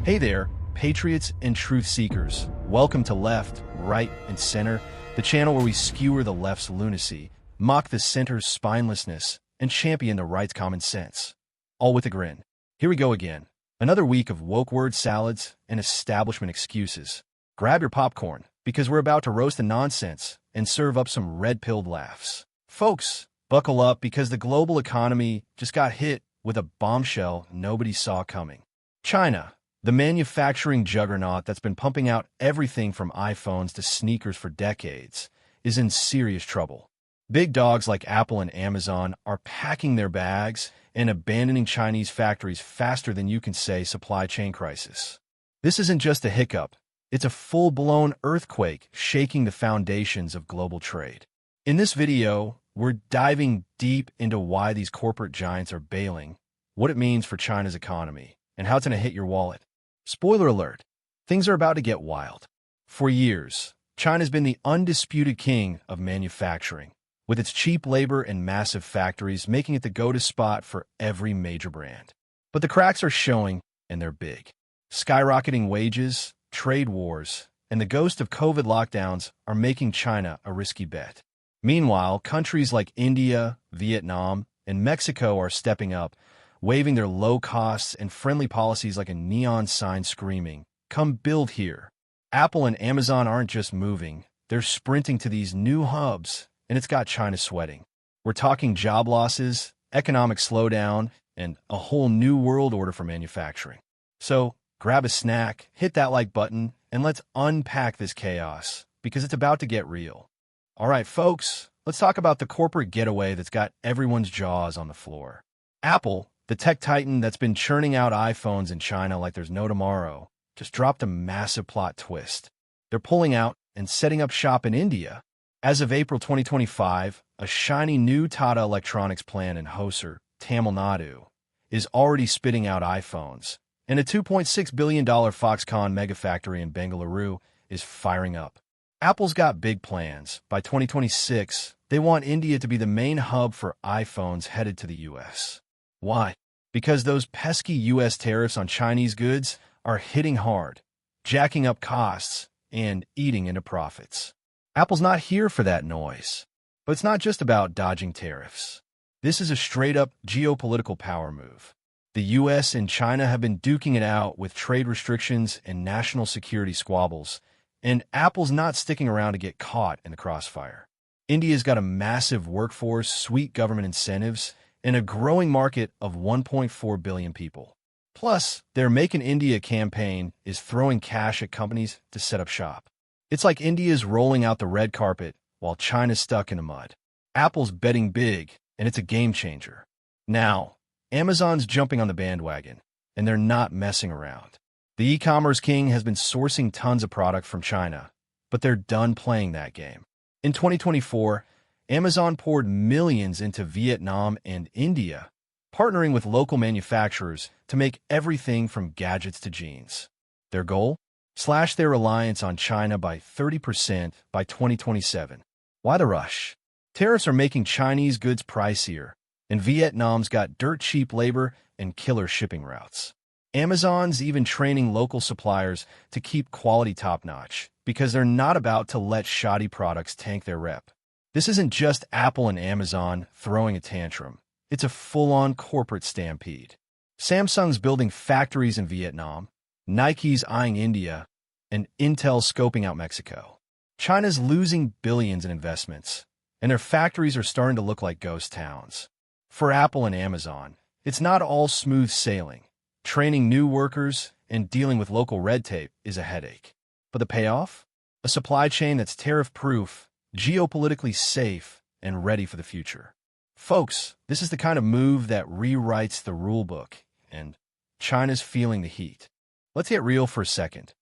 Hey there, patriots and truth seekers. Welcome to Left, Right, and Center, the channel where we skewer the left's lunacy, mock the center's spinelessness, and champion the right's common sense. All with a grin. Here we go again. Another week of woke word salads and establishment excuses. Grab your popcorn, because we're about to roast the nonsense and serve up some red-pilled laughs. Folks, buckle up because the global economy just got hit with a bombshell nobody saw coming. China, the manufacturing juggernaut that's been pumping out everything from iPhones to sneakers for decades, is in serious trouble. Big dogs like Apple and Amazon are packing their bags and abandoning Chinese factories faster than you can say supply chain crisis. This isn't just a hiccup, it's a full-blown earthquake shaking the foundations of global trade. In this video, we're diving deep into why these corporate giants are bailing, what it means for China's economy, and how it's going to hit your wallet. Spoiler alert, things are about to get wild. For years, China's been the undisputed king of manufacturing, with its cheap labor and massive factories making it the go-to spot for every major brand. But the cracks are showing, and they're big. Skyrocketing wages, trade wars, and the ghost of COVID lockdowns are making China a risky bet. Meanwhile, countries like India, Vietnam, and Mexico are stepping up, waving their low costs and friendly policies like a neon sign screaming, "Come build here." Apple and Amazon aren't just moving, they're sprinting to these new hubs, and it's got China sweating. We're talking job losses, economic slowdown, and a whole new world order for manufacturing. So, grab a snack, hit that like button, and let's unpack this chaos, because it's about to get real. All right, folks, let's talk about the corporate getaway that's got everyone's jaws on the floor. Apple, the tech titan that's been churning out iPhones in China like there's no tomorrow, just dropped a massive plot twist. They're pulling out and setting up shop in India. As of April 2025, a shiny new Tata Electronics plant in Hosur, Tamil Nadu, is already spitting out iPhones, and a $2.6 billion Foxconn megafactory in Bengaluru is firing up. Apple's got big plans. By 2026, they want India to be the main hub for iPhones headed to the US. Why? Because those pesky US tariffs on Chinese goods are hitting hard, jacking up costs, and eating into profits. Apple's not here for that noise. But it's not just about dodging tariffs. This is a straight-up geopolitical power move. The US and China have been duking it out with trade restrictions and national security squabbles, and Apple's not sticking around to get caught in the crossfire. India's got a massive workforce, sweet government incentives, and a growing market of 1.4 billion people. Plus, their Make in India campaign is throwing cash at companies to set up shop. It's like India's rolling out the red carpet while China's stuck in the mud. Apple's betting big, and it's a game changer. Now, Amazon's jumping on the bandwagon, and they're not messing around. The e-commerce king has been sourcing tons of product from China, but they're done playing that game. In 2024, Amazon poured millions into Vietnam and India, partnering with local manufacturers to make everything from gadgets to jeans. Their goal? Slash their reliance on China by 30% by 2027. Why the rush? Tariffs are making Chinese goods pricier, and Vietnam's got dirt-cheap labor and killer shipping routes. Amazon's even training local suppliers to keep quality top-notch, because they're not about to let shoddy products tank their rep. This isn't just Apple and Amazon throwing a tantrum. It's a full-on corporate stampede. Samsung's building factories in Vietnam, Nike's eyeing India, and Intel's scoping out Mexico. China's losing billions in investments, and their factories are starting to look like ghost towns. For Apple and Amazon, it's not all smooth sailing. Training new workers and dealing with local red tape is a headache. But the payoff? A supply chain that's tariff-proof, geopolitically safe, and ready for the future. Folks, this is the kind of move that rewrites the rulebook, and China's feeling the heat. Let's get real for a second.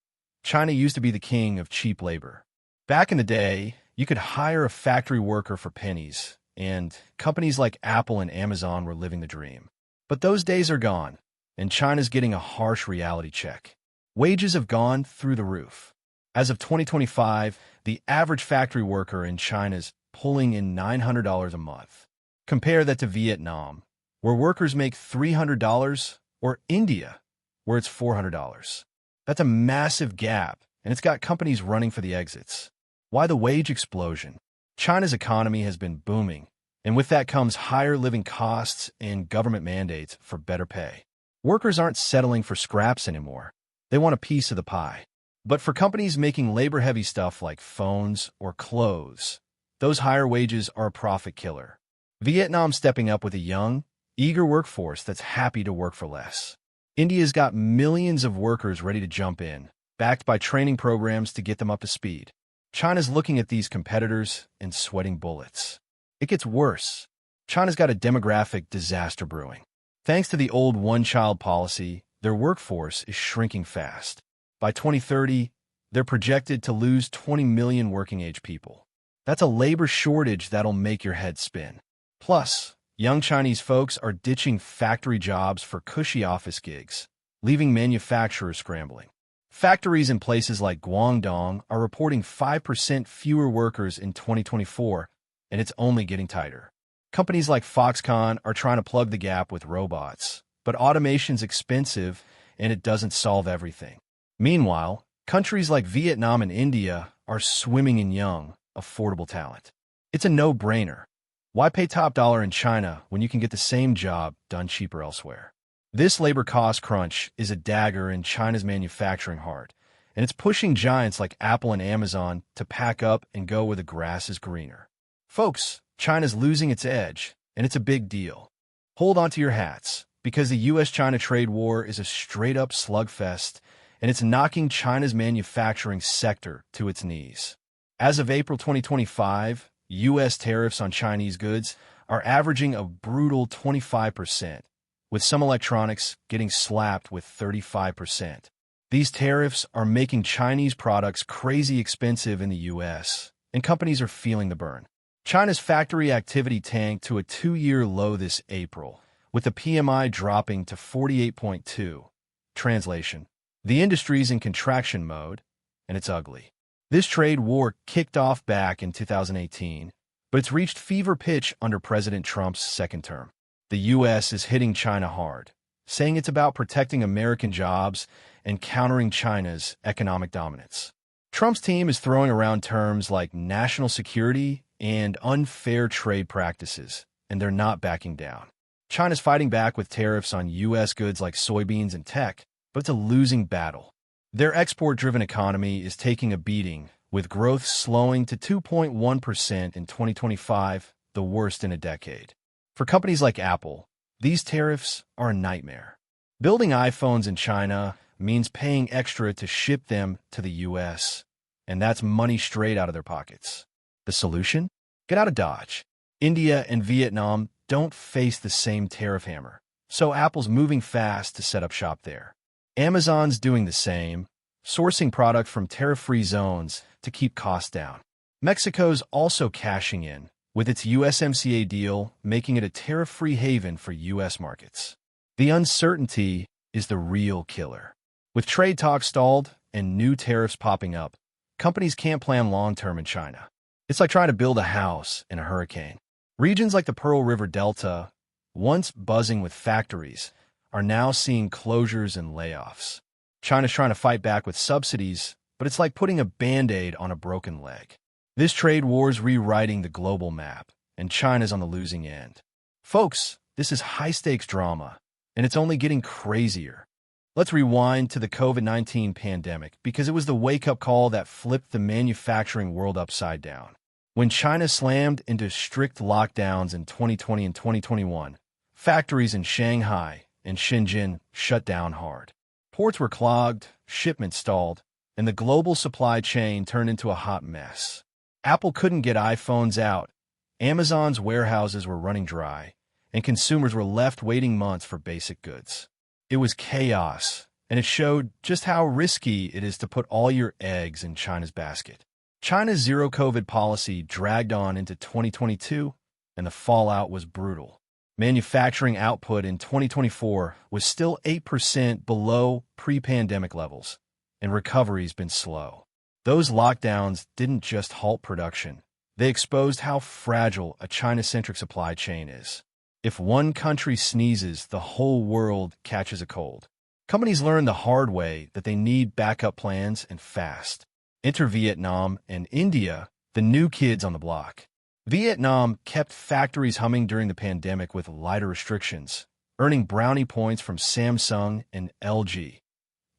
China used to be the king of cheap labor. Back in the day, you could hire a factory worker for pennies, and companies like Apple and Amazon were living the dream. But those days are gone, and China's getting a harsh reality check. Wages have gone through the roof. As of 2025, the average factory worker in China's pulling in $900 a month. Compare that to Vietnam, where workers make $300, or India, where it's $400. That's a massive gap, and it's got companies running for the exits. Why the wage explosion? China's economy has been booming, and with that comes higher living costs and government mandates for better pay. Workers aren't settling for scraps anymore. They want a piece of the pie. But for companies making labor-heavy stuff like phones or clothes, those higher wages are a profit killer. Vietnam's stepping up with a young, eager workforce that's happy to work for less. India's got millions of workers ready to jump in, backed by training programs to get them up to speed. China's looking at these competitors and sweating bullets. It gets worse. China's got a demographic disaster brewing. Thanks to the old one-child policy, their workforce is shrinking fast. By 2030, they're projected to lose 20 million working-age people. That's a labor shortage that'll make your head spin. Plus, young Chinese folks are ditching factory jobs for cushy office gigs, leaving manufacturers scrambling. Factories in places like Guangdong are reporting 5% fewer workers in 2024, and it's only getting tighter. Companies like Foxconn are trying to plug the gap with robots, but automation's expensive and it doesn't solve everything. Meanwhile, countries like Vietnam and India are swimming in young, affordable talent. It's a no-brainer. Why pay top dollar in China when you can get the same job done cheaper elsewhere? This labor cost crunch is a dagger in China's manufacturing heart, and it's pushing giants like Apple and Amazon to pack up and go where the grass is greener. Folks, China's losing its edge, and it's a big deal. Hold on to your hats, because the U.S.-China trade war is a straight-up slugfest, and it's knocking China's manufacturing sector to its knees. As of April 2025, U.S. tariffs on Chinese goods are averaging a brutal 25%, with some electronics getting slapped with 35%. These tariffs are making Chinese products crazy expensive in the U.S., and companies are feeling the burn. China's factory activity tanked to a 2-year low this April, with the PMI dropping to 48.2. Translation: the industry's in contraction mode, and it's ugly. This trade war kicked off back in 2018, but it's reached fever pitch under President Trump's second term. The U.S. is hitting China hard, saying it's about protecting American jobs and countering China's economic dominance. Trump's team is throwing around terms like national security and unfair trade practices, and they're not backing down. China's fighting back with tariffs on U.S. goods like soybeans and tech, but it's a losing battle. Their export-driven economy is taking a beating, with growth slowing to 2.1% in 2025, the worst in a decade. For companies like Apple, these tariffs are a nightmare. Building iPhones in China means paying extra to ship them to the U.S., and that's money straight out of their pockets. The solution? Get out of Dodge. India and Vietnam don't face the same tariff hammer, so Apple's moving fast to set up shop there. Amazon's doing the same, sourcing product from tariff-free zones to keep costs down. Mexico's also cashing in, with its USMCA deal making it a tariff-free haven for U.S. markets. The uncertainty is the real killer. With trade talks stalled and new tariffs popping up, companies can't plan long-term in China. It's like trying to build a house in a hurricane. Regions like the Pearl River Delta, once buzzing with factories, are now seeing closures and layoffs. China's trying to fight back with subsidies, but it's like putting a Band-Aid on a broken leg. This trade war's rewriting the global map, and China's on the losing end. Folks, this is high-stakes drama, and it's only getting crazier. Let's rewind to the COVID-19 pandemic, because it was the wake-up call that flipped the manufacturing world upside down. When China slammed into strict lockdowns in 2020 and 2021, factories in Shanghai and Shenzhen shut down hard. Ports were clogged, shipments stalled, and the global supply chain turned into a hot mess. Apple couldn't get iPhones out, Amazon's warehouses were running dry, and consumers were left waiting months for basic goods. It was chaos, and it showed just how risky it is to put all your eggs in China's basket. China's zero-COVID policy dragged on into 2022, and the fallout was brutal. Manufacturing output in 2024 was still 8% below pre-pandemic levels, and recovery's been slow. Those lockdowns didn't just halt production. They exposed how fragile a China-centric supply chain is. If one country sneezes, the whole world catches a cold. Companies learn the hard way that they need backup plans and fast. Enter Vietnam and India, the new kids on the block. Vietnam kept factories humming during the pandemic with lighter restrictions, earning brownie points from Samsung and LG.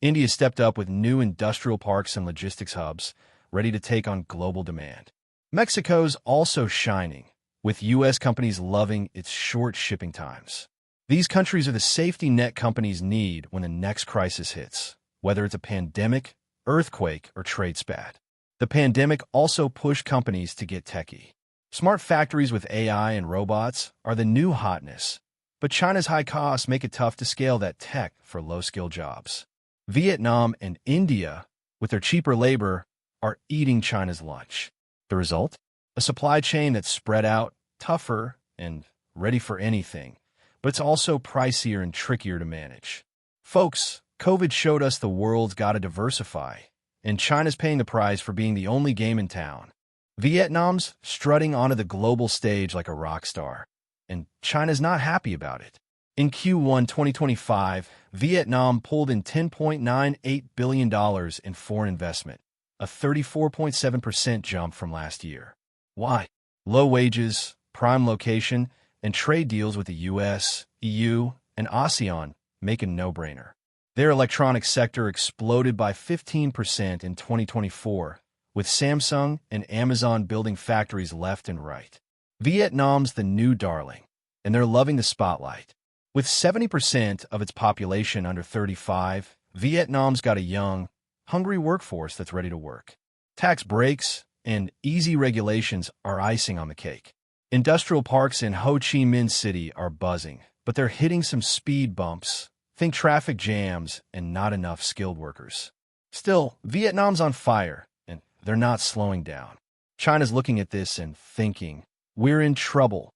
India stepped up with new industrial parks and logistics hubs, ready to take on global demand. Mexico's also shining, with U.S. companies loving its short shipping times. These countries are the safety net companies need when the next crisis hits, whether it's a pandemic, earthquake, or trade spat. The pandemic also pushed companies to get techie. Smart factories with AI and robots are the new hotness, but China's high costs make it tough to scale that tech for low-skill jobs. Vietnam and India, with their cheaper labor, are eating China's lunch. The result? A supply chain that's spread out, tougher, and ready for anything, but it's also pricier and trickier to manage. Folks, COVID showed us the world's got to diversify, and China's paying the price for being the only game in town. Vietnam's strutting onto the global stage like a rock star, and China's not happy about it. In Q1 2025, Vietnam pulled in $10.98 billion in foreign investment, a 34.7% jump from last year. Why? Low wages, prime location, and trade deals with the US, EU, and ASEAN make a no-brainer. Their electronics sector exploded by 15% in 2024, with Samsung and Amazon building factories left and right. Vietnam's the new darling, and they're loving the spotlight. With 70% of its population under 35, Vietnam's got a young, hungry workforce that's ready to work. Tax breaks and easy regulations are icing on the cake. Industrial parks in Ho Chi Minh City are buzzing, but they're hitting some speed bumps. Think traffic jams and not enough skilled workers. Still, Vietnam's on fire, and they're not slowing down. China's looking at this and thinking, we're in trouble.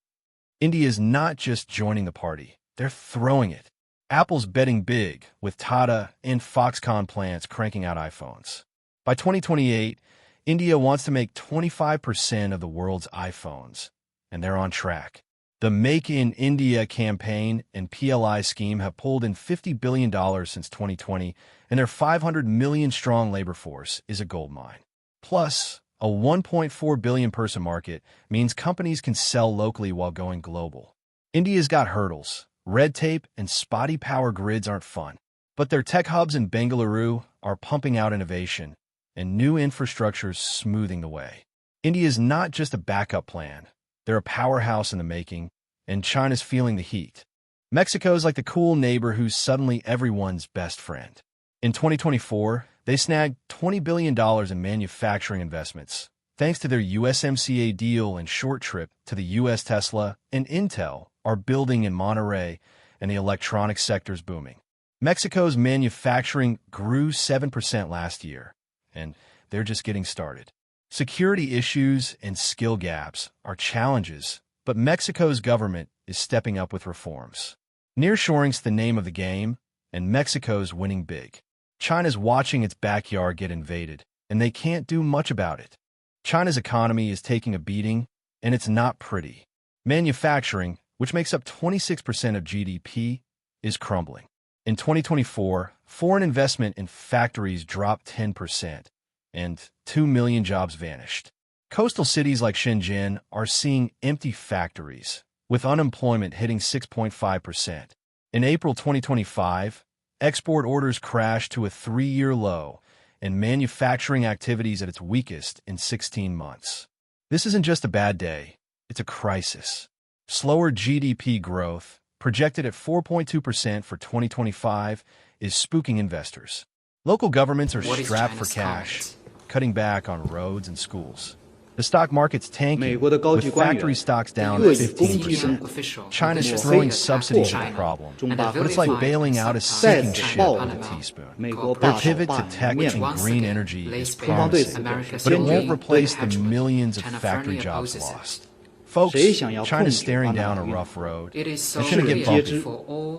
India's not just joining the party, they're throwing it. Apple's betting big, with Tata and Foxconn plants cranking out iPhones. By 2028, India wants to make 25% of the world's iPhones, and they're on track. The Make in India campaign and PLI scheme have pulled in $50 billion since 2020, and their 500 million strong labor force is a goldmine. Plus, a 1.4 billion person market means companies can sell locally while going global. India's got hurdles. Red tape and spotty power grids aren't fun, but their tech hubs in Bengaluru are pumping out innovation, and new infrastructure's smoothing the way. India's not just a backup plan. They're a powerhouse in the making, and China's feeling the heat. Mexico's like the cool neighbor who's suddenly everyone's best friend. In 2024, they snagged $20 billion in manufacturing investments, thanks to their USMCA deal and short trip to the US. Tesla and Intel are building in Monterrey, and the electronics sector's booming. Mexico's manufacturing grew 7% last year, and they're just getting started. Security issues and skill gaps are challenges, but Mexico's government is stepping up with reforms. Nearshoring's the name of the game, and Mexico's winning big. China's watching its backyard get invaded, and they can't do much about it. China's economy is taking a beating, and it's not pretty. Manufacturing, which makes up 26% of GDP, is crumbling. In 2024, foreign investment in factories dropped 10%, and 2 million jobs vanished. Coastal cities like Shenzhen are seeing empty factories, with unemployment hitting 6.5%. In April 2025, export orders crashed to a 3-year low, and manufacturing activities at its weakest in 16 months. This isn't just a bad day, it's a crisis. Slower GDP growth, projected at 4.2% for 2025, is spooking investors. Local governments are strapped for cash, cutting back on roads and schools. The stock market's tanking, with factory stocks down 15%. China's throwing subsidies at the problem, but it's like bailing out a sinking ship with a teaspoon. Their pivot to tech and green energy is promising, but it won't replace the millions of factory jobs lost. Folks, China's staring down a rough road. It's going to get bumpy.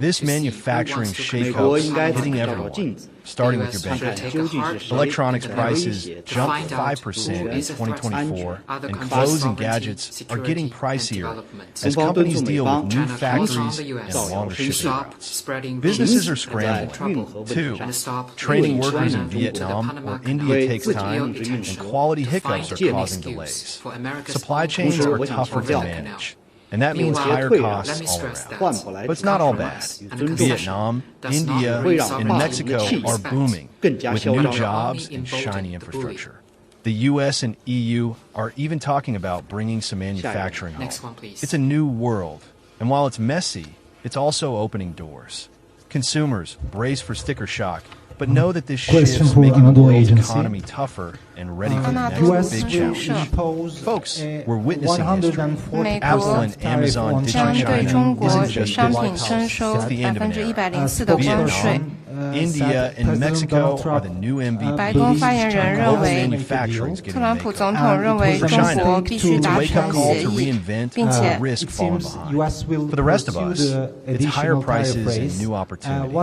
This manufacturing shake-up hitting everyone, starting with your bank account. Electronics prices jumped 5% in 2024, and clothes and gadgets are getting pricier as companies deal with new factories and longer shipping routes. Businesses are scrambling, too. Training workers in Vietnam or India takes time, and quality hiccups are causing delays. Supply chains are tougher to manage, and that means higher costs all around. But it's not all bad. Vietnam, India, and Mexico are booming with new jobs and shiny infrastructure. The US and EU are even talking about bringing some manufacturing home. It's a new world, and while it's messy, it's also opening doors. Consumers brace for sticker shock, but know that this shift is making the world's economy tougher and ready for the next big challenge. Folks, we're witnessing history. Apple and Amazon ditching China isn't just business. It's the end of an era. Vietnam, India and Mexico are the new MVPs. Global manufacturing is getting made. For China, it's a wake-up call to reinvent or risk falling behind. For the rest of us, it's higher prices and new opportunities.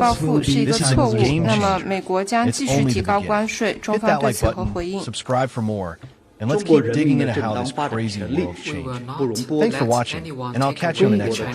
This is a game changer. It's only the beginning. Hit that like button, subscribe for more, and let's keep digging into how this crazy world's changing. Thanks for watching, and I'll catch you in the next one.